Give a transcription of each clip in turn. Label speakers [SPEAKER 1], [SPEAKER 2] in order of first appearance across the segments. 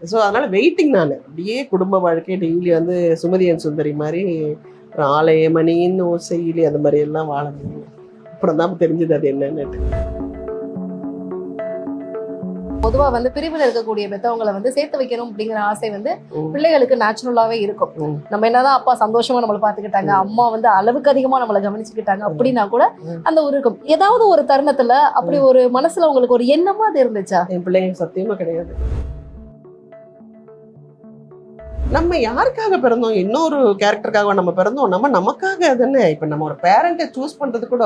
[SPEAKER 1] So அதனால waiting நான் அப்படியே குடும்ப வாழ்க்கை டெய்லி வந்து சுமதியன் சுந்தரி மாதிரி ஒரு ஆலயமணின்னு ஓசையிலே அந்த மாதிரி எல்லாம் வாழணும். அப்புறம் தான் தெரிஞ்சது அது என்னன்னு.
[SPEAKER 2] பொதுவா வந்து பிரிவில் இருக்கக்கூடிய பெத்தவங்களை வந்து சேர்த்து வைக்கணும் அப்படிங்கிற ஆசை வந்து
[SPEAKER 1] ம்.
[SPEAKER 2] பிள்ளைகளுக்கு நேச்சுரலாவே இருக்கும்.
[SPEAKER 1] ம்.
[SPEAKER 2] நம்ம என்னதான் அப்பா சந்தோஷமா நம்மளை பாத்துக்கிட்டாங்க, அம்மா வந்து அளவுக்கு அதிகமா நம்மளை கவனிச்சுக்கிட்டாங்க அப்படின்னா கூட அந்த ஒரு இருக்கும். ஏதாவது ஒரு தருணத்துல அப்படி ஒரு மனசுல உங்களுக்கு ஒரு எண்ணமா அது இருந்துச்சா?
[SPEAKER 1] என் பிள்ளைங்க சத்தியமா கிடையாது. நம்ம யாருக்காக பிறந்தோம்? இன்னொரு கேரக்டருக்காக நம்ம பிறந்தோம்? நம்ம நமக்காக தானே. இப்போ நம்ம ஒரு பேரண்ட்டை சூஸ் பண்ணுறது கூட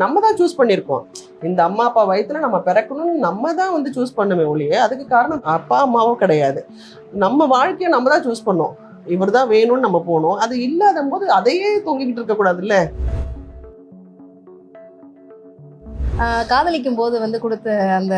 [SPEAKER 1] நம்ம தான் சூஸ் பண்ணியிருக்கோம். இந்த அம்மா அப்பா வயிற்றுல நம்ம பிறக்கணும்னு நம்ம தான் வந்து சூஸ் பண்ணுமே ஒழிய அதுக்கு காரணம் அப்பா அம்மாவும் கிடையாது. நம்ம வாழ்க்கையை நம்ம தான் சூஸ் பண்ணோம். இவர் தான் வேணும்னு நம்ம போனோம். அது இல்லாத போது அதையே தொங்கிக்கிட்டு இருக்கக்கூடாதுல்ல.
[SPEAKER 2] காதலிக்கும் போது வந்து கொடுத்த அந்த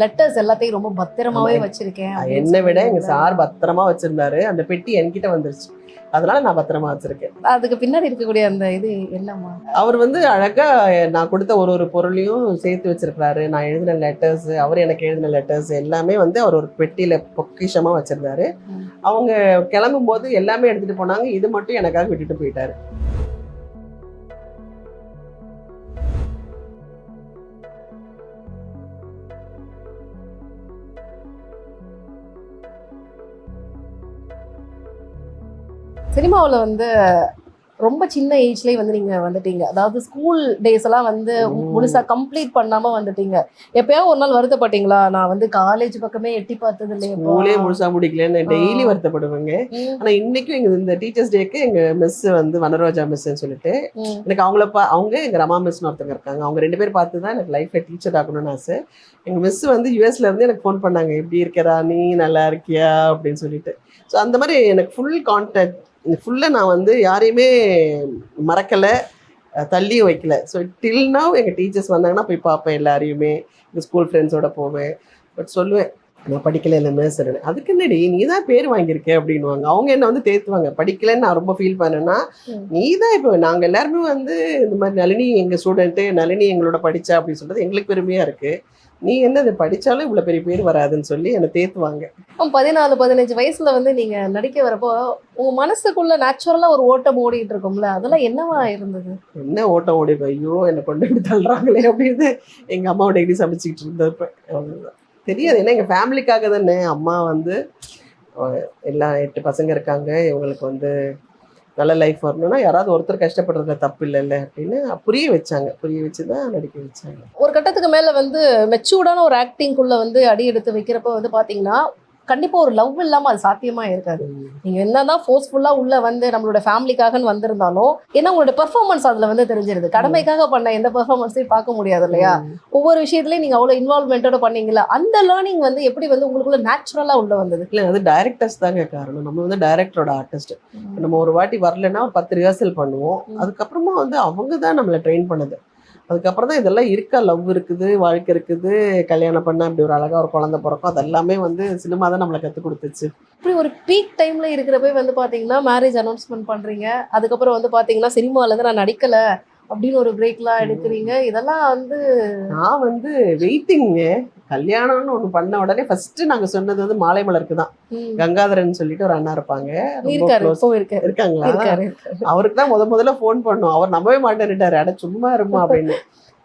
[SPEAKER 2] லெட்டர்ஸ் எல்லாத்தையும் ரொம்ப பத்திரமாவே வச்சிருக்கேன்.
[SPEAKER 1] என்னை விட எங்க சார் பத்திரமா வச்சிருந்தாரு. அந்த பெட்டி என்கிட்ட வந்துருச்சு, அதனால நான் பத்திரமா வச்சிருக்கேன்.
[SPEAKER 2] அதுக்கு பின்னாடி இருக்கக்கூடிய அந்த இது என்னம்மா?
[SPEAKER 1] அவர் வந்து அழகா நான் கொடுத்த ஒரு பொருளையும் சேர்த்து வச்சிருக்காரு. நான் எழுதின லெட்டர்ஸ், அவர் எனக்கு எழுதின லெட்டர்ஸ் எல்லாமே வந்து அவர் ஒரு பெட்டியில பொக்கிஷமா வச்சிருந்தாரு. அவங்க கிளம்பும் போது எல்லாமே எடுத்துட்டு போனாங்க. இது மட்டும் எனக்காக விட்டுட்டு போயிட்டாரு.
[SPEAKER 2] சினிமாவில் வந்து ரொம்ப சின்ன ஏஜ்லேயே வந்து நீங்கள் வந்துட்டீங்க. அதாவது ஸ்கூல் டேஸ் எல்லாம் வந்து முழுசாக கம்ப்ளீட் பண்ணாமல் வந்துட்டீங்க. எப்பயாவது ஒரு நாள் வருத்தப்பட்டீங்களா? நான் வந்து காலேஜ் பக்கமே எட்டி பார்த்தது இல்லையா,
[SPEAKER 1] ஸ்கூலே முழுசா முடிக்கலன்னு டெய்லி வருத்தப்படுவேங்க. ஆனால் இன்னைக்கும் எங்கள் இந்த டீச்சர்ஸ் டேக்கு எங்கள் மிஸ் வந்து வனரோஜா மிஸ்ன்னு சொல்லிட்டு எனக்கு அவங்க எங்கள் ரமா மிஸ்னு ஒருத்தங்க இருக்காங்க. அவங்க 2 பேர் பார்த்து தான் எனக்கு லைஃப்பில் டீச்சர் ஆகணும்னு ஆசை. எங்கள் மிஸ் வந்து யூஎஸ்ல இருந்து எனக்கு ஃபோன் பண்ணாங்க, எப்படி இருக்கிறா நீ, நல்லா இருக்கியா அப்படின்னு சொல்லிட்டு. ஸோ அந்த மாதிரி எனக்கு ஃபுல் கான்டாக்ட். ஃபுல்லாக நான் வந்து யாரையுமே மறக்கலை, தள்ளியும் வைக்கல. ஸோ டில் நவ் எங்கள் டீச்சர்ஸ் வந்தாங்கன்னா போய் பார்ப்பேன் எல்லாரையுமே. எங்கள் ஸ்கூல் ஃப்ரெண்ட்ஸோட போவேன். பட் சொல்லுவேன், நான் படிக்கலை இல்லை மிஸ். அதுக்கு என்னடி நீ தான் பேர் வாங்கியிருக்கேன் அப்படின்வாங்க. அவங்க என்ன வந்து தேத்துவாங்க. படிக்கலைன்னு நான் ரொம்ப ஃபீல் பண்ணேன்னா, நீ தான் இப்போ நாங்கள் எல்லாருமே வந்து இந்த மாதிரி நளினி எங்கள் ஸ்டூடெண்ட்டு, நளினி எங்களோட படித்தா அப்படின்னு சொல்கிறது எங்களுக்கு பெருமையாக இருக்குது. நீ என்ன இதை படித்தாலும் இவ்வளோ பெரிய பேர் வராதுன்னு சொல்லி என்னை தேத்துவாங்க.
[SPEAKER 2] 14-15 வயசுல வந்து நீங்க நடிக்க வரப்போ உங்க மனசுக்குள்ள நேச்சுரலா ஒரு ஓட்டம் ஓடிட்டு இருக்கும்ல, அதெல்லாம் என்னவா இருந்தது?
[SPEAKER 1] என்ன ஓட்டம் ஓடி, ஐயோ என்னை கொண்டு போய் தள்ளுறாங்களே அப்படின்னு எங்கள் அம்மாவை டெய்லி சமைச்சிக்கிட்டு இருந்தப்ப தெரியாது. ஏன்னா எங்கள் ஃபேமிலிக்காக தானே. அம்மா வந்து எல்லாம் 8 பசங்க இருக்காங்க, இவங்களுக்கு வந்து நல்ல லைஃப் வரணும்னா யாராவது ஒருத்தர் கஷ்டப்படுறதுல தப்பு இல்லைல்ல அப்படின்னு புரிய வச்சாங்க. புரிய வச்சு தான் நடிக்க வச்சாங்க.
[SPEAKER 2] ஒரு கட்டத்துக்கு மேல வந்து மெச்சூர்டான ஒரு ஆக்டிங்குள்ள வந்து அடி எடுத்து வைக்கிறப்ப வந்து பாத்தீங்கன்னா கண்டிப்பா ஒரு லவ் இல்லாம அது சாத்தியமா இருக்காது. நீங்க என்னதான் ஃபோர்ஸ்ஃபுல்லா உள்ள வந்து நம்மளோட ஃபேமிலிக்காகன்னு வந்திருந்தாலும், ஏன்னா உங்களோட பெர்ஃபார்மன்ஸ் அதுல வந்து தெரிஞ்சிருது. கடமைக்காக பண்ண எந்த பெர்ஃபார்மன்ஸையும் பார்க்க முடியாது இல்லையா? ஒவ்வொரு விஷயத்துலயும் நீங்க அவ்வளவு இன்வால்வ்மெண்டோட பண்ணீங்களா? அந்த லேர்னிங் வந்து எப்படி வந்து உங்களுக்குள்ள நேச்சுரலா உள்ள வந்தது?
[SPEAKER 1] இல்லை, அது டைரக்டர்ஸ் தாங்க காரணம். நம்ம வந்து டைரக்டரோட ஆர்டிஸ்ட். நம்ம ஒரு வாட்டி வரலன்னா ஒரு 10 ரிஹர்சல் பண்ணுவோம். அதுக்கப்புறமா வந்து அவங்க தான் நம்மளை ட்ரெயின் பண்ணது. அதுக்கப்புறம் தான் இதெல்லாம் இருக்கா, லவ் இருக்குது, வாழ்க்கை இருக்குது, கல்யாணம் பண்ணால் இப்படி ஒரு அழகாக ஒரு குழந்தை பிறக்கும், அதெல்லாமே வந்து சினிமா தான் நம்மளை கற்றுக் கொடுத்துச்சு.
[SPEAKER 2] இப்படி ஒரு பீக் டைம்ல இருக்கிறப்ப வந்து பாத்தீங்கன்னா மேரேஜ் அனௌன்ஸ்மெண்ட் பண்றீங்க. அதுக்கப்புறம் வந்து பாத்தீங்கன்னா சினிமால இருந்து நான் நடிக்கல அப்படின்னு ஒரு பிரேக்லாம் எடுக்கிறீங்க. இதெல்லாம் வந்து
[SPEAKER 1] நான் வந்து வெயிட்டிங்க. கல்யாணம்னு ஒன்று பண்ண உடனே ஃபர்ஸ்ட் நாங்கள் சொன்னது வந்து மாலை மலருக்கு தான். கங்காதரன் சொல்லிட்டு ஒரு அண்ணா இருப்பாங்க, இருக்காங்களா, அவருக்கு தான் முதல்ல ஃபோன் பண்ணோம். அவர் நம்பவே மாட்டேன்னுட்டாரு, அட சும்மா இருமா அப்படின்னு.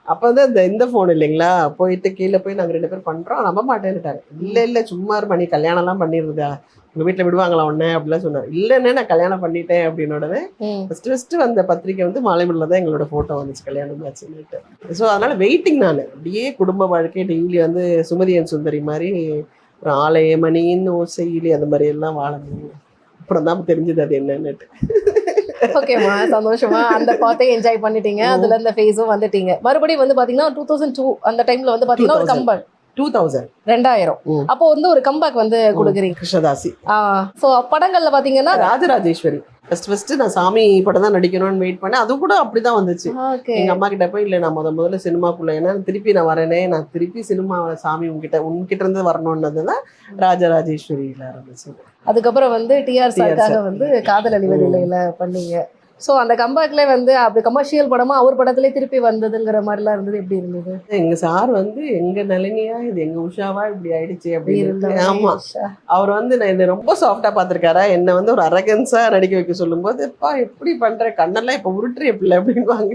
[SPEAKER 1] அப்போ வந்து இந்த ஃபோன் இல்லைங்களா, போயிட்டு கீழே போய் நாங்கள் 2 பேர் பண்ணுறோம், நம்ப மாட்டேன்னுட்டாரு. இல்லை சும்மா இருமா, நீ கல்யாணம்லாம் பண்ணிடுறதா, உங்கள் வீட்டில் விடுவாங்களா உடனே அப்படிலாம் சொன்னார். இல்லைன்னே நான் கல்யாணம் பண்ணிட்டேன் அப்படின்னோடனே ஃபஸ்ட்டு வந்த பத்திரிக்கை வந்து மாலைமலையில் தான் எங்களோட ஃபோட்டோ வந்துச்சு, கல்யாணம் ஆச்சுன்னுட்டு. ஸோ அதனால் வெயிட்டிங் நான் அப்படியே குடும்ப வாழ்க்கை டெய்லி வந்து சுமதியன் சுந்தரி மாதிரி ஒரு ஆலயமணின்னு ஓசையிலே அந்த மாதிரி எல்லாம் வாழணும். அப்புறம் தான் தெரிஞ்சது அது என்னன்னுட்டு.
[SPEAKER 2] ஓகேமா, சந்தோஷமா அந்த பாட்டை என்ஜாய் பண்ணிட்டீங்க. அதுல இந்த ஃபேஸும் வந்துட்டீங்க. மறுபடியும் வந்து பாத்தீங்கன்னா 2002 அந்த டைம்ல வந்து பாத்தீங்கன்னா ஒரு கம்பேக் 2000 அப்போ வந்து ஒரு கம்பேக் வந்து கொடுக்குறீங்க,
[SPEAKER 1] கிருஷ்ணதாசி.
[SPEAKER 2] சோ படங்கள்ல பாத்தீங்கன்னா
[SPEAKER 1] ராஜராஜேஸ்வரி ஃபர்ஸ்ட் நான் சாமி படம் தான் நடிக்கணும்னு வெயிட் பண்ணேன். அது கூட அப்படிதான் வந்துச்சு. எங்க அம்மா கிட்ட போய் இல்லை நான் முதல்ல சினிமாக்குள்ள, ஏன்னா திருப்பி நான் வரேனே, நான் திருப்பி சினிமா சாமி உன்கிட்ட இருந்து வரணும்னதுதான் ராஜராஜேஸ்வரியில ஆரம்பிச்சு.
[SPEAKER 2] அதுக்கப்புறம் வந்து டிஆர் சாருக்காக வந்து காதல் அழிவதில்லையில பண்ணீங்க. ஸோ அந்த கம்பேக்ல வந்து அப்படி கமர்ஷியல் படமா அவர் படத்திலே திருப்பி வந்ததுங்கிற மாதிரிலாம் இருந்தது. எப்படி இருந்தது?
[SPEAKER 1] எங்க சார் வந்து எங்க நளினியா இது எங்க உஷாவா இப்படி ஆயிடுச்சு அப்படின்னு. ஆமா, அவர் வந்து நான் என்ன ரொம்ப சாஃப்டா பாத்திருக்காரா, என்ன வந்து ஒரு அரகன்ஸா நடிக்க வைக்க சொல்லும் போது, எப்பா எப்படி பண்ற, கண்ணெல்லாம் இப்ப உருட்டுற எப்படி அப்படின்வாங்க.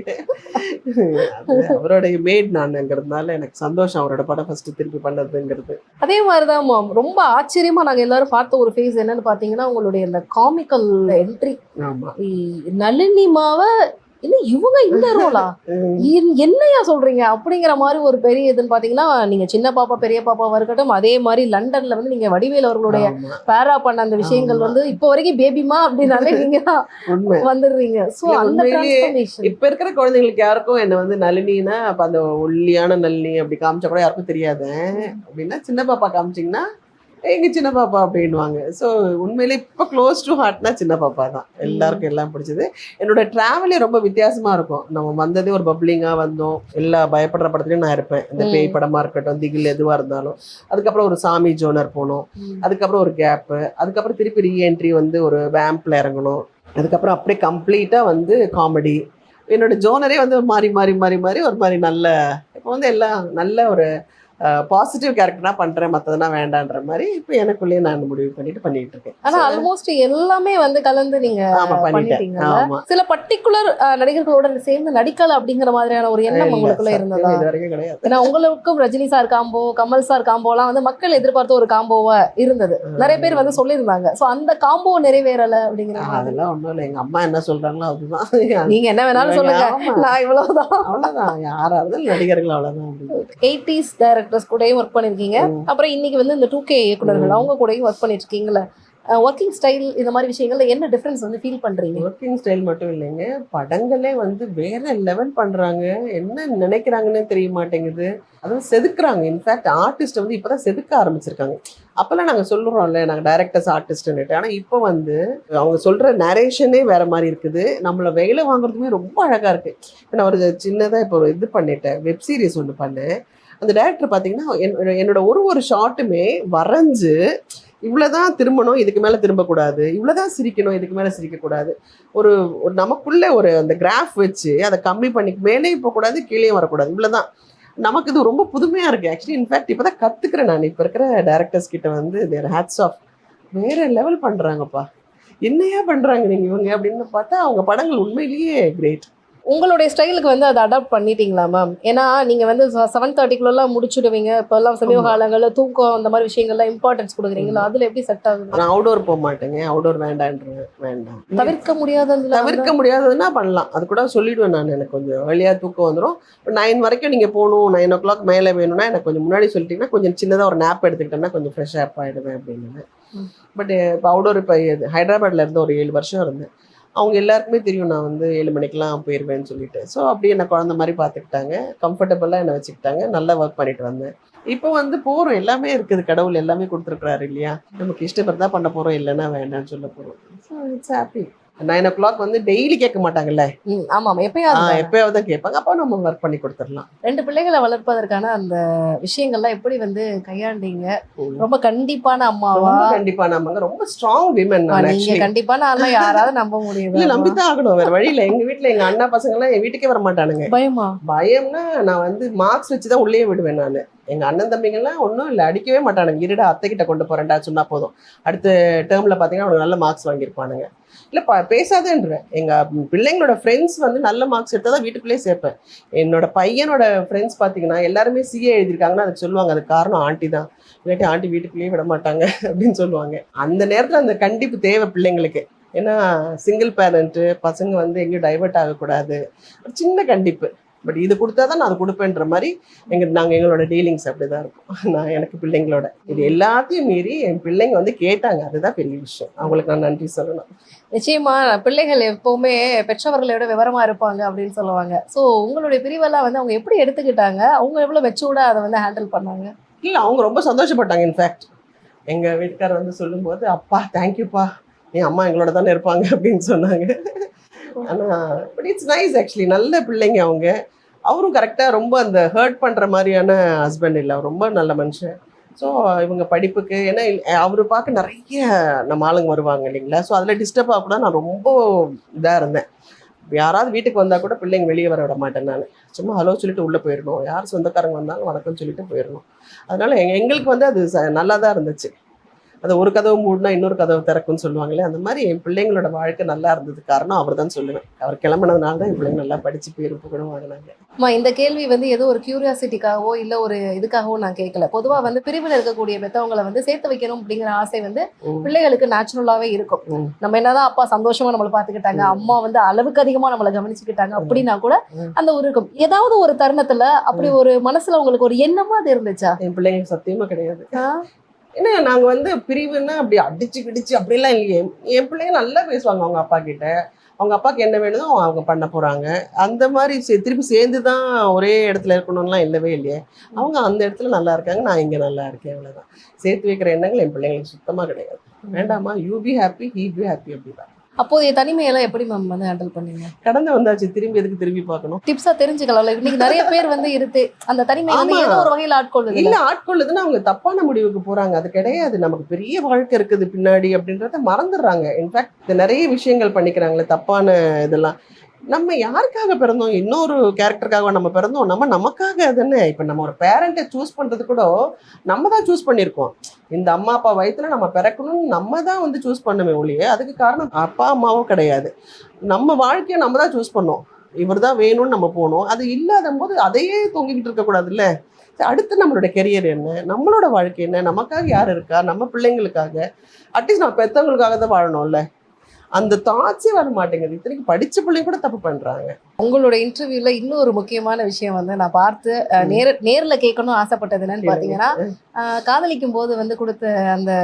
[SPEAKER 1] அவரோட மேட் நான்ங்கிறதுனால எனக்கு சந்தோஷம் அவரோட படம் ஃபர்ஸ்ட் திருப்பி பண்ணதுங்கிறது.
[SPEAKER 2] அதே மாதிரிதான் மேம் ரொம்ப ஆச்சரியமா நாங்க எல்லாரும் பார்த்த ஒரு ஃபேஸ் என்னன்னு பாத்தீங்கன்னா உங்களுடைய இந்த காமிக்கல் என்ட்ரி.
[SPEAKER 1] ஆமா,
[SPEAKER 2] நளினிமாவ இன்னும் இவங்க இந்த ரோலா என்னையா சொல்றீங்க அப்படிங்கிற மாதிரி ஒரு பெரிய இதுன்னு பாத்தீங்கன்னா நீங்க சின்ன பாப்பா பெரிய பாப்பாவா இருக்கட்டும், அதே மாதிரி லண்டன்ல வந்து நீங்க வடிவேல் அவர்களுடைய பேரா பண்ண அந்த விஷயங்கள் வந்து இப்போ வரைக்கும் பேபிமா அப்படின்னாலே நீங்க தான் வந்துடுறீங்க. சோ அந்த டிரான்ஸ்ஃபர்மேஷன்
[SPEAKER 1] இப்ப இருக்கிற குழந்தைங்களுக்கு யாருக்கும் என்ன வந்து நளினின்னா அப்ப அந்த ஒல்லியான நளினி அப்படி காமிச்சா கூட யாருக்கும் தெரியாது. அப்படின்னா சின்ன பாப்பா காமிச்சிங்கன்னா எங்க சின்ன பாப்பா அப்படின்வாங்க. ஸோ உண்மையிலே இப்போ க்ளோஸ் டு ஹார்ட்னா சின்ன பாப்பா தான் எல்லாருக்கும் எல்லாம் பிடிச்சது. என்னோட டிராவலே ரொம்ப வித்தியாசமா இருக்கும். நம்ம வந்ததே ஒரு பப்ளிங்கா வந்தோம், எல்லா பயப்படுற படத்துலையும் நான் இருப்பேன். இந்த பேய் படமா இருக்கட்டும், திகில் எதுவா இருந்தாலும். அதுக்கப்புறம் ஒரு சாமி ஜோனர் போனோம், அதுக்கப்புறம் ஒரு கேப்பு, அதுக்கப்புறம் திருப்பி ரீஎன்ட்ரி வந்து ஒரு வேம்ப்ல இறங்கணும், அதுக்கப்புறம் அப்படியே கம்ப்ளீட்டா வந்து காமெடி. என்னோட ஜோனரே வந்து மாறி மாறி மாறி மாறி ஒரு மாதிரி நல்ல இப்போ வந்து எல்லாம் நல்ல ஒரு பாசிட்டிவ் கேரக்டரா பண்றேன், மற்றதுனா வேண்டான்ற மாதிரி இப்போ எனக்குள்ளேயே நான் முடிவு பண்ணிட்டு இருக்கேன்.
[SPEAKER 2] ஆனா ஆல்மோஸ்ட் எல்லாமே வந்து கலந்து நீங்க பண்ணிட்டீங்க. சில பர்டிகுலர் நடிகர்களோட சேர்ந்து நடிக்கல அப்படிங்கிற மாதிரியான ஒரு எண்ணம் உங்களுக்குள்ள இருந்ததா?
[SPEAKER 1] இது வரைக்கும் கிடையாது.
[SPEAKER 2] ஏன்னா உங்களுக்கும் Rajini sir combo, Kamal sir காம்போலாம் வந்து மக்கள் எதிர்பார்த்த ஒரு காம்போவா இருந்தது. நிறைய பேர் வந்து சொல்லியிருந்தாங்க. ஸோ அந்த காம்போ நிறைவேறல அப்படிங்கிற
[SPEAKER 1] அதெல்லாம் ஒன்றும் இல்லை. எங்க அம்மா என்ன சொல்றாங்களோ அதுதான்.
[SPEAKER 2] நீங்க என்ன வேணாலும் சொல்லுங்க, நான் இவ்வளவுதான்.
[SPEAKER 1] அவ்வளவுதான், யாராவது நடிகர்கள் அவ்வளவுதான்.
[SPEAKER 2] 80s டைரக்டர்ஸ் கூடயும் ஒர்க் பண்ணிருக்கீங்க, அப்புறம் இன்னைக்கு வந்து இந்த 2K இயக்குனர்கள் அவங்க கூடயும் ஒர்க் பண்ணிட்டு இருக்கீங்களா? ஒர்க்கிங் ஸ்டைல் இந்த மாதிரி விஷயங்கள்ல என்ன டிஃபரன்ஸ் வந்து ஃபீல் பண்றீங்க?
[SPEAKER 1] ஒர்க்கிங் ஸ்டைல் மட்டும் இல்லைங்க, படங்களே வந்து வேற லெவல் பண்றாங்க. என்ன நினைக்கிறாங்கன்னு தெரிய மாட்டேங்குது. அதுவும் செதுக்குறாங்க. இன்ஃபேக்ட் ஆர்டிஸ்ட் வந்து இப்பதான் செதுக்க ஆரம்பிச்சிருக்காங்க. அப்பெல்லாம் நாங்க சொல்றோம்ல நாங்க டைரக்டர்ஸ் ஆர்டிஸ்ட்னு, ஆனா இப்போ வந்து அவங்க சொல்ற நரேஷனே வேற மாதிரி இருக்குது. நம்மள வேலை வாங்குறதுமே ரொம்ப அழகா இருக்கு. இப்போ நான் ஒரு சின்னதா இப்போ ஒரு இது பண்ணிட்டேன், வெப் சீரிஸ் ஒன்று பண்ணேன். அந்த டைரக்டர் பார்த்தீங்கன்னா என்னோட ஒரு ஷாட்டுமே வரைஞ்சு இவ்வளோதான் திரும்பணும், இதுக்கு மேலே திரும்பக்கூடாது, இவ்வளோதான் சிரிக்கணும், இதுக்கு மேலே சிரிக்கக்கூடாது, ஒரு ஒரு நமக்குள்ளே ஒரு அந்த கிராஃப் வச்சு அதை கம்மி பண்ணி மேலே போகக்கூடாது, கீழே வரக்கூடாது, இவ்வளோதான். நமக்கு இது ரொம்ப புதுமையாக இருக்குது. ஆக்சுவலி இன்ஃபேக்ட் இப்போ தான் கற்றுக்கிறேன் நான். இப்போ இருக்கிற டேரக்டர்ஸ் கிட்ட வந்து தேர் ஹேட்ஸ் ஆஃப், வேறு லெவல் பண்ணுறாங்கப்பா, என்னையா பண்ணுறாங்க நீங்கள் இவங்க அப்படின்னு பார்த்தா அவங்க படங்கள் உண்மையிலேயே கிரேட்.
[SPEAKER 2] உங்களுடைய ஸ்டைலுக்கு வந்து அதை அடாப்ட் பண்ணிட்டீங்களா மேம்? ஏன்னா நீங்கள் வந்து 7:30 முடிச்சுடுவீங்க. இப்போல்லாம் சமீப காலங்களில் தூக்கம் அந்த மாதிரி விஷயங்கள்லாம் இம்பார்ட்டன்ஸ் கொடுக்குறீங்களா? அதில் எப்படி செட் ஆகுது?
[SPEAKER 1] நான் அவுடோர் போக மாட்டேங்க, அவுடோர் வேண்டாம்.
[SPEAKER 2] தவிர்க்க
[SPEAKER 1] முடியாததுன்னா பண்ணலாம், அது கூட சொல்லிடுவேன் நான். எனக்கு கொஞ்சம் வெளியாக தூக்கம் வந்துடும். 9 வரைக்கும் நீங்கள் போகணும், 9 o'clock மேலே வேணும்னா எனக்கு கொஞ்சம் முன்னாடி சொல்லிட்டீங்கன்னா கொஞ்சம் சின்னதாக ஒரு நேப் எடுத்துக்கிட்டேன்னா கொஞ்சம் ஃப்ரெஷ்ஷாக அப் ஆகிடுவேன் அப்படின்னு. பட் இப்போ அவுடோர் இப்போ ஹைதராபாத்ல இருந்து ஒரு 7 வருஷம் இருந்தேன். அவங்க எல்லாருக்குமே தெரியும் நான் வந்து 7 மணிக்கெலாம் போயிடுவேன்னு சொல்லிட்டு. ஸோ அப்படியே என்னை குழந்த மாதிரி பார்த்துக்கிட்டாங்க, கம்ஃபர்டபுளாக என்னை வச்சுக்கிட்டாங்க, நல்லா ஒர்க் பண்ணிட்டு வந்தேன். இப்போ வந்து போகிறோம், எல்லாமே இருக்குது, கடவுள் எல்லாமே கொடுத்துருக்குறாரு இல்லையா, நமக்கு இஷ்டப்பட்டு தான் பண்ண போகிறோம், இல்லைன்னா வேண்டாம்னு சொல்ல போகிறோம். So it's happy. 9 o'clock வந்து டெய்லி கேட்க மாட்டாங்கல்ல.
[SPEAKER 2] ஆமாம், எப்பயாவது
[SPEAKER 1] தான் கேட்பாங்க. அப்போ நம்ம ஒர்க் பண்ணி கொடுத்துடலாம்.
[SPEAKER 2] 2 பிள்ளைகளை வளர்ப்பதற்கான அந்த விஷயங்கள்லாம் எப்படி வந்து கையாண்டீங்க? ரொம்ப கண்டிப்பான அம்மாவா?
[SPEAKER 1] கண்டிப்பான அம்மாங்க, ரொம்ப ஸ்ட்ராங் விமன்.
[SPEAKER 2] கண்டிப்பான ஆளா யாராவது நம்ப முடியும்?
[SPEAKER 1] இல்லை, நம்பித்தான் ஆகணும், வேற வழி இல்லை. எங்க வீட்டில் எங்க அண்ணா பசங்கள்லாம் என் வீட்டுக்கே வர மாட்டானுங்க. பயம்னா நான் வந்து மார்க்ஸ் வச்சு தான் உள்ளே விடுவேன் நான். எங்கள் அண்ணன் தம்பிங்கெல்லாம் ஒன்றும் இல்லை, அடிக்கவே மாட்டானுங்க. இருடா அத்தைக்கிட்ட கொண்டு போகிறேன்டா சொன்னால் போதும், அடுத்த டேர்மில் பார்த்தீங்கன்னா அவனுக்கு நல்ல மார்க்ஸ் வாங்கியிருப்பானுங்க. இல்லை பேசாதேன்றேன். எங்கள் பிள்ளைங்களோட ஃப்ரெண்ட்ஸ் வந்து நல்ல மார்க்ஸ் எடுத்தால் தான் வீட்டுக்குள்ளேயே சேர்ப்பேன். என்னோட பையனோட ஃப்ரெண்ட்ஸ் பார்த்தீங்கன்னா எல்லாருமே CA எழுதியிருக்காங்கன்னா அதுக்கு சொல்லுவாங்க, அதுக்கு காரணம் ஆண்டி தான், இல்லாட்டி ஆண்டி வீட்டுக்குள்ளேயே விட மாட்டாங்க அப்படின்னு சொல்லுவாங்க. அந்த நேரத்தில் அந்த கண்டிப்பு தேவை பிள்ளைங்களுக்கு. ஏன்னா சிங்கிள் பேரண்ட்டு, பசங்க வந்து எங்கேயும் டைவர்ட் ஆகக்கூடாது, ஒரு சின்ன கண்டிப்பு. பட் இது கொடுத்தா தான் நான் அது கொடுப்பேன்ற மாதிரி நாங்கள் எங்களோட டீலிங்ஸ் அப்படி தான் இருக்கும். நான் எனக்கு பிள்ளைங்களோட இது எல்லாத்தையும் மீறி என் பிள்ளைங்க வந்து கேட்டாங்க, அதுதான் பெரிய விஷயம். அவங்களுக்கு நான் நன்றி சொல்லணும்.
[SPEAKER 2] நிச்சயமா பிள்ளைகள் எப்பவுமே பெற்றவர்களை விட விவரமா இருப்பாங்க அப்படின்னு சொல்லுவாங்க. ஸோ உங்களுடைய பிரிவெல்லாம் வந்து அவங்க எப்படி எடுத்துக்கிட்டாங்க? அவங்க எவ்வளோ மெச்சூர்டா அதை வந்து ஹேண்டில் பண்ணாங்க?
[SPEAKER 1] இல்லை, அவங்க ரொம்ப சந்தோஷப்பட்டாங்க. இன்ஃபேக்ட் எங்கள் வீட்டுக்காரர் வந்து சொல்லும்போது, அப்பா தேங்க்யூப்பா, என் அம்மா எங்களோட தானே இருப்பாங்க அப்படின்னு சொன்னாங்க. ஆனால் பட் இட்ஸ் நைஸ் ஆக்சுவலி. நல்ல பிள்ளைங்க அவங்க. அவரும் கரெக்டாக ரொம்ப அந்த ஹர்ட் பண்ணுற மாதிரியான ஹஸ்பண்ட் இல்லை, அவர் ரொம்ப நல்ல மனுஷன். ஸோ இவங்க படிப்புக்கு, ஏன்னா அவர் பார்க்க நிறைய நம்ம ஆளுங்க வருவாங்க இல்லைங்களா, ஸோ அதில் டிஸ்டர்ப் ஆகக்கூடாது நான் ரொம்ப இதாக இருந்தேன். யாராவது வீட்டுக்கு வந்தா கூட பிள்ளைங்க வெளியே வர விட மாட்டேன் நான். சும்மா ஹலோ சொல்லிட்டு உள்ள போயிடணும். யார் சொந்தக்காரங்க வந்தாலும் வணக்கம் சொல்லிட்டு போயிடணும். அதனால எங்களுக்கு வந்து அது நல்லா தான் இருந்துச்சு. அது ஒரு கதவு மூடினா இன்னொரு கதவு திறக்கும்னு சொல்லுவாங்களே, அந்த மாதிரி என் பிள்ளைங்களோட வாழ்க்கை நல்லா இருந்தது காரணம் அவர் தான் சொல்லுவேன். அவர் கிளம்பினதுனால தான் என் பிள்ளைங்க நல்லா படிச்சு பேர் புகழும் வாங்கினாங்க.
[SPEAKER 2] இந்த கேள்வி வந்து ஏதோ ஒரு கியூரியாசிட்டிக்காகவோ இல்ல ஒரு இதுக்காகவோ நான் கேட்கல. பொதுவா வந்து பிரிவில் இருக்கக்கூடிய பெத்தவங்களை வந்து சேர்த்து வைக்கணும் அப்படிங்கிற ஆசை வந்து பிள்ளைகளுக்கு நேச்சுரலாவே இருக்கும். நம்ம என்னதான் அப்பா சந்தோஷமா நம்மளை பாத்துக்கிட்டாங்க, அம்மா வந்து அளவுக்கு அதிகமா நம்மளை கவனிச்சுக்கிட்டாங்க அப்படின்னா கூட அந்த ஒரு இருக்கும். ஏதாவது ஒரு தருணத்துல அப்படி ஒரு மனசுல உங்களுக்கு ஒரு எண்ணமா அது இருந்துச்சா?
[SPEAKER 1] என் பிள்ளைங்களுக்கு சத்தியமா கிடையாது. ஏன்னா நாங்கள் வந்து பிரிவுன்னா அப்படி அடிச்சு கிடிச்சு அப்படிலாம் இல்லையே. என் பிள்ளைங்க நல்லா பேசுவாங்க அவங்க அப்பா கிட்ட. அவங்க அப்பாவுக்கு என்ன வேணுதோ அவங்க பண்ண போகிறாங்க. அந்த மாதிரி திருப்பி சேர்ந்து தான் ஒரே இடத்துல இருக்கணும்லாம் இல்லவே இல்லையே. அவங்க அந்த இடத்துல நல்லா இருக்காங்க, நான் இங்கே நல்லா இருக்கேன், அவ்வளோதான். சேர்த்து வைக்கிற எண்ணங்கள் என் பிள்ளைங்களுக்கு சுத்தமாக கிடையாது. வேண்டாமா, you be happy, he be happy அப்படிதான்.
[SPEAKER 2] அப்போதைய தனிமையெல்லாம் எப்படி மேம் வந்து ஹேண்டில் பண்ணீங்க?
[SPEAKER 1] கடந்து வந்தாச்சு, திரும்பி எதுக்கு திரும்பி பார்க்கணும்?
[SPEAKER 2] டிப்ஸா தெரிஞ்சுக்கலாம்ல. இன்னைக்கு நிறைய பேர் வந்து இருக்கு அந்த தனிமை வந்து ஏதோ ஒரு வகையில் ஆட்கொள்ளுது.
[SPEAKER 1] இல்ல ஆட்கொள்ளுதுன்னா அவங்க தப்பான முடிவுக்கு போறாங்க. அது கிடையாது. நமக்கு பெரிய வாழ்க்கை இருக்குது பின்னாடி அப்படின்றத மறந்துடுறாங்க. இன்ஃபேக்ட் நிறைய விஷயங்கள் பண்ணிக்கிறாங்களே தப்பான இதெல்லாம். நம்ம யாருக்காக பிறந்தோம்? இன்னொரு கேரக்டருக்காக நம்ம பிறந்தோம்? நமக்காக தானே. இப்போ நம்ம ஒரு பேரண்ட்டை சூஸ் பண்ணுறது கூட நம்ம தான் சூஸ் பண்ணியிருக்கோம். இந்த அம்மா அப்பா வயிற்றுல நம்ம பிறக்கணும்னு நம்ம தான் வந்து சூஸ் பண்ணுமே ஒழிய அதுக்கு காரணம் அப்பா அம்மாவும் கிடையாது. நம்ம வாழ்க்கையை நம்ம தான் சூஸ் பண்ணோம். இவர் தான் வேணும்னு நம்ம போனோம். அது இல்லாத போது அதையே தொங்கிக்கிட்டு இருக்கக்கூடாதுல்ல. அடுத்து நம்மளோட கெரியர் என்ன, நம்மளோட வாழ்க்கை என்ன, நமக்காக யார் இருக்கா, நம்ம பிள்ளைங்களுக்காக அட்லீஸ்ட் நம்ம பெற்றவங்களுக்காக தான் வாழணும்ல. அந்த தாட்ஸே வர மாட்டேங்குது. இத்தனைக்கு படிச்ச பிள்ளைங்க கூட தப்பு பண்றாங்க.
[SPEAKER 2] உங்களோட இன்டர்வியூல இன்னொரு முக்கியமான விஷயம் வந்து நான் பார்த்து நேர்ல கேட்கணும் ஆசைப்பட்டது என்னன்னு பாத்தீங்கன்னா, காதலிக்கும் போது வந்து கொடுத்த அந்த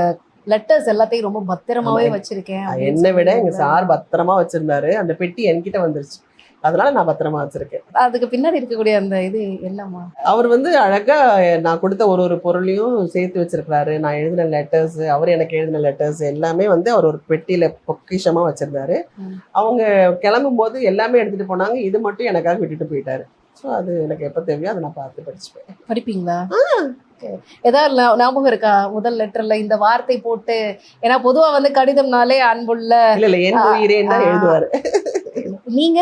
[SPEAKER 2] லெட்டர்ஸ் எல்லாத்தையும் ரொம்ப பத்திரமாவே வச்சிருக்கேன்.
[SPEAKER 1] என்னை விட எங்க சார் பத்திரமா வச்சிருந்தாரு. அந்த பெட்டி என்கிட்ட வந்துருச்சு, அதனால நான் பத்திரமா வச்சிருக்கேன்.
[SPEAKER 2] அதுக்கு பின்னாடி இருக்கக்கூடிய அந்த இது என்னமா?
[SPEAKER 1] அவர் வந்து அழகா நான் கொடுத்த ஒரு பொருளையும் சேர்த்து வச்சிருக்கிறாரு. நான் எழுதின லெட்டர்ஸ், அவர் எனக்கு எழுதின லெட்டர்ஸ் எல்லாமே வந்து அவர் ஒரு பெட்டியில பொக்கிஷமா வச்சிருந்தாரு. அவங்க கிளம்பும் போது எல்லாமே எடுத்துட்டு போனாங்க. இது மட்டும் எனக்காக விட்டுட்டு போயிட்டாரு. ஸோ அது எனக்கு எப்போ தேவையோ அதை நான் பார்த்து படிச்சுப்பேன்.
[SPEAKER 2] படிப்பீங்களா? ஏதாவது ஞாபகம் இருக்கா முதல் லெட்டர்ல இந்த வார்த்தை போட்டு? ஏன்னா பொதுவா வந்து கடிதம்னாலே அன்புள்ள
[SPEAKER 1] இல்ல என் உயிரேன்னு தான் எழுதுவாரு.
[SPEAKER 2] நீங்க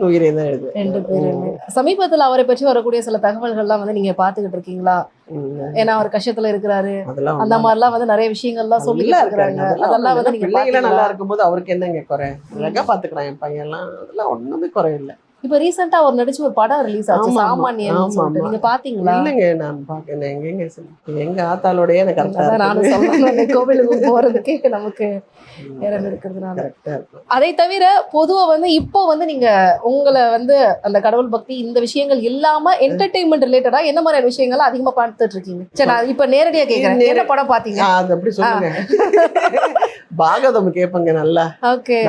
[SPEAKER 1] உயிரே தான் எழுதுவேன்.
[SPEAKER 2] 2 பேருமே. சமீபத்துல அவரை பற்றி வரக்கூடிய சில தகவல்கள்லாம் வந்து நீங்க பாத்துக்கிட்டு இருக்கீங்களா? ஏன்னா அவர் கஷ்டத்துல இருக்கிறாரு, அந்த மாதிரிலாம் வந்து நிறைய விஷயங்கள்லாம் சொல்லிட்டு இருக்காங்க. அதெல்லாம் வந்து நீங்க
[SPEAKER 1] பிள்ளைங்க நல்லா இருக்கும்போது அவருக்கு என்னங்க குறை? அழகா பாத்துக்கிறான் என் பையன்லாம். அதெல்லாம் ஒண்ணுமே குறை இல்லை.
[SPEAKER 2] இப்ப ரீசெண்டா அவர் நடிச்ச ஒரு படம் ரிலீஸ் ஆச்சு, சாமானியன். நீங்க பாத்தீங்களா?
[SPEAKER 1] இல்லங்க, நான் பாக்கல. எங்க ஆத்தாலோடய எனக்கு கரெக்டா
[SPEAKER 2] நானும் சொல்றேன். கோவிலுக்கு போறதுக்கே நமக்கு நேரம் இருக்கிறதுனால. அதை தவிர பொதுவா வந்து இப்போ வந்து நீங்க உங்களை வந்து அந்த கடவுள் பக்தி இந்த விஷயங்கள் இல்லாம என்டர்டெயின்மெண்ட் ரிலேட்டடா என்ன மாதிரியான விஷயங்கள் அதிகமா பார்த்துட்டு இருக்கீங்க? சரி, நான் இப்ப நேரடியா கேக்குறேன், என்ன படம் பாத்தீங்க?
[SPEAKER 1] அது அப்படி சொல்லுங்க. பாகவதம் கேட்பேங்க நல்லா.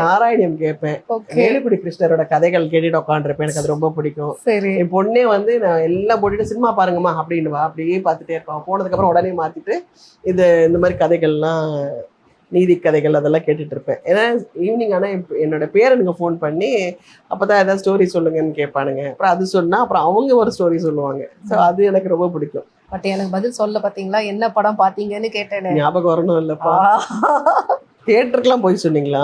[SPEAKER 1] நாராயணியம் கேட்பேன். வேலுக்குடி கிருஷ்ணரோட கதைகள் கேட்டுட்டு உட்காந்துருப்பேன். எனக்கு அது ரொம்ப பிடிக்கும். என் பொண்ணே வந்து நான் எல்லாம் போட்டுட்டு சினிமா பாருங்கம்மா அப்படின்னு அப்படியே பார்த்துட்டே இருப்போம். போனதுக்கு அப்புறம் உடனே மாத்திட்டு இந்த மாதிரி கதைகள்லாம், நீதி கதைகள் அதெல்லாம் கேட்டுட்டு இருப்பேன். ஏன்னா ஈவினிங் ஆனால் என்னோட பேரனுங்க ஃபோன் பண்ணி அப்போதான் ஏதாவது ஸ்டோரி சொல்லுங்கன்னு கேட்பானுங்க. அப்புறம் அது சொன்னா அப்புறம் அவங்க ஒரு ஸ்டோரி சொல்லுவாங்க. ஸோ அது எனக்கு ரொம்ப பிடிக்கும்.
[SPEAKER 2] பட் எனக்கு பதில் சொல்ல பாத்தீங்களா, என்ன படம் பாத்தீங்கன்னு கேட்டேன்.
[SPEAKER 1] ஞாபகம் வரணும் இல்லப்பா. தியேட்டருக்குலாம் போய் சொன்னீங்களா?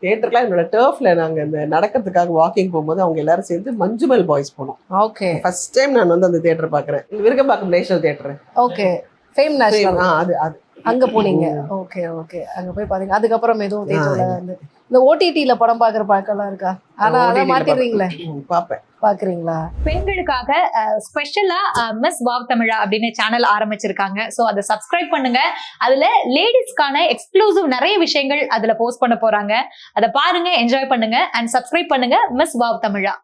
[SPEAKER 1] தியேட்டருக்குலாம் என்னோட டர்ஃப்ல நாங்கள் இந்த நடக்கிறதுக்காக வாக்கிங் போகும்போது அவங்க எல்லாரும் சேர்ந்து மஞ்சுமல் பாய்ஸ் போனோம்.
[SPEAKER 2] ஓகே,
[SPEAKER 1] ஃபர்ஸ்ட் டைம் நான் வந்து அந்த தியேட்டர் பார்க்குறேன். Virugambakkam National Theatre.
[SPEAKER 2] Okay, Fame National.
[SPEAKER 1] அது
[SPEAKER 2] அங்க போனீங்க. ஓகே ஓகே, அங்க போய் பாத்தீங்க. அதுக்கப்புறம் எதுவும் தியேட்டர்ல வந்து இந்த ஓடிடில படம் பாக்குற பழக்கம்லாம் இருக்கா? ஆனா அதை மாத்திடுறீங்களே. பாப்பேன். பாக்குறீங்களா?
[SPEAKER 3] பெண்களுக்காக ஸ்பெஷலா மிஸ் வாவ் தமிழா அப்படின்னு சேனல் ஆரம்பிச்சிருக்காங்க. சோ அதை சப்ஸ்கிரைப் பண்ணுங்க. அதுல லேடிஸ்க்கான எக்ஸ்க்ளூசிவ் நிறைய விஷயங்கள் அதுல போஸ்ட் பண்ண போறாங்க. அதை பாருங்க, என்ஜாய் பண்ணுங்க அண்ட் சப்ஸ்கிரைப் பண்ணுங்க மிஸ் வாவ் தமிழா.